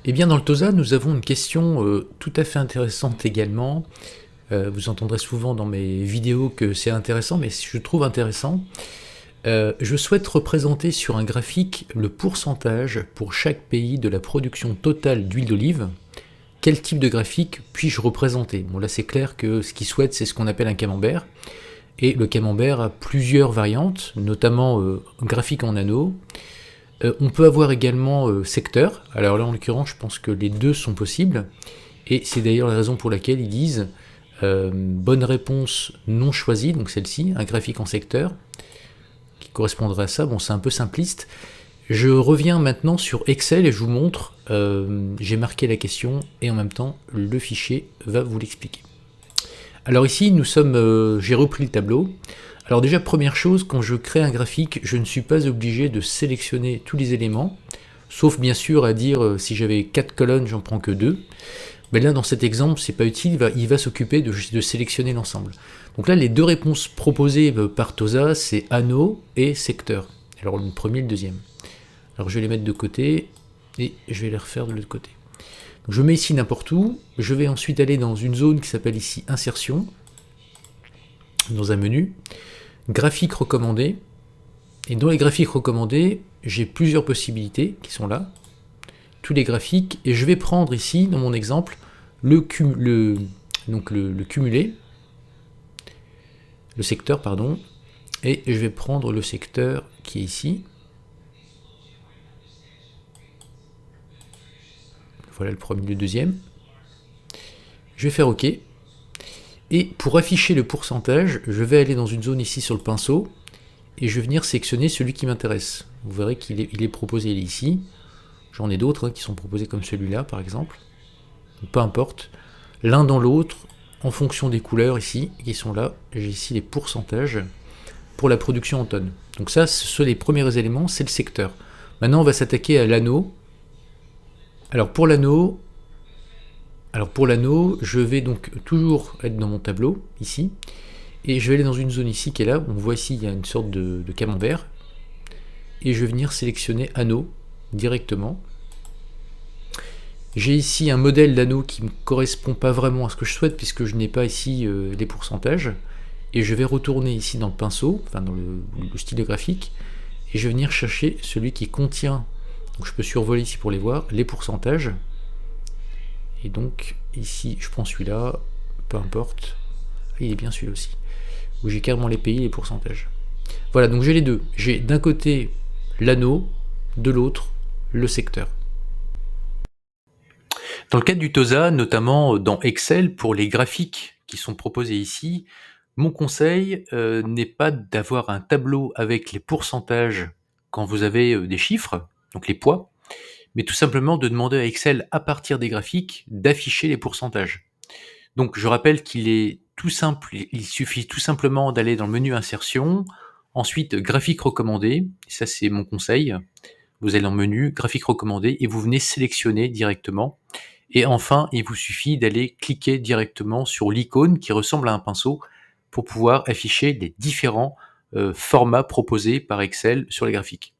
Eh bien, dans le TOSA, nous avons une question tout à fait intéressante également. Vous entendrez souvent dans mes vidéos que c'est intéressant, mais je trouve intéressant. Je souhaite représenter sur un graphique le pourcentage pour chaque pays de la production totale d'huile d'olive. Quel type de graphique puis-je représenter? Bon, là, c'est clair que ce qu'il souhaite, c'est ce qu'on appelle un camembert. Et le camembert a plusieurs variantes, notamment un graphique en anneau. On peut avoir également secteur. Alors là, en l'occurrence, je pense que les deux sont possibles. Et c'est d'ailleurs la raison pour laquelle ils disent bonne réponse non choisie, donc celle-ci, un graphique en secteur, qui correspondrait à ça. Bon, c'est un peu simpliste. Je reviens maintenant sur Excel et je vous montre. J'ai marqué la question et en même temps, le fichier va vous l'expliquer. Alors ici, j'ai repris le tableau. Alors déjà, première chose, quand je crée un graphique, je ne suis pas obligé de sélectionner tous les éléments, sauf bien sûr à dire si j'avais 4 colonnes, j'en prends que 2. Mais là, dans cet exemple, c'est pas utile, il va s'occuper de sélectionner l'ensemble. Donc là, les deux réponses proposées par TOSA, c'est anneau et secteur. Alors le premier et le deuxième. Alors je vais les mettre de côté et je vais les refaire de l'autre côté. Donc, je mets ici n'importe où, je vais ensuite aller dans une zone qui s'appelle ici insertion, dans un menu, graphique recommandé, et dans les graphiques recommandés, j'ai plusieurs possibilités qui sont là, tous les graphiques, et je vais prendre ici, dans mon exemple, le cumulé, le secteur, pardon, et je vais prendre le secteur qui est ici. Voilà le premier, le deuxième. Je vais faire OK. Et pour afficher le pourcentage, je vais aller dans une zone ici sur le pinceau, et je vais venir sélectionner celui qui m'intéresse. Vous verrez qu'il est proposé, il est ici. J'en ai d'autres qui sont proposés comme celui-là, par exemple. Donc, peu importe. L'un dans l'autre, en fonction des couleurs ici, qui sont là, j'ai ici les pourcentages pour la production en tonnes. Donc ça, ce sont les premiers éléments, c'est le secteur. Maintenant, on va s'attaquer à l'anneau. Alors pour l'anneau, je vais donc toujours être dans mon tableau, ici, et je vais aller dans une zone ici qui est là. On voit ici, il y a une sorte de camembert, et je vais venir sélectionner anneau directement. J'ai ici un modèle d'anneau qui ne correspond pas vraiment à ce que je souhaite, puisque je n'ai pas ici les pourcentages, et je vais retourner ici dans le pinceau, enfin dans le style graphique, et je vais venir chercher celui qui contient, donc je peux survoler ici pour les voir, les pourcentages. Et donc ici je prends celui-là, peu importe, il est bien celui-là aussi, où j'ai carrément les pays et les pourcentages. Voilà, donc j'ai les deux. J'ai d'un côté l'anneau, de l'autre le secteur. Dans le cadre du TOSA, notamment dans Excel, pour les graphiques qui sont proposés ici, mon conseil n'est pas d'avoir un tableau avec les pourcentages quand vous avez des chiffres, donc les poids, mais tout simplement de demander à Excel, à partir des graphiques, d'afficher les pourcentages. Donc je rappelle qu'il est tout simple, il suffit tout simplement d'aller dans le menu insertion, ensuite graphique recommandé, ça c'est mon conseil, vous allez dans le menu graphique recommandé et vous venez sélectionner directement. Et enfin, il vous suffit d'aller cliquer directement sur l'icône qui ressemble à un pinceau pour pouvoir afficher les différents formats proposés par Excel sur les graphiques.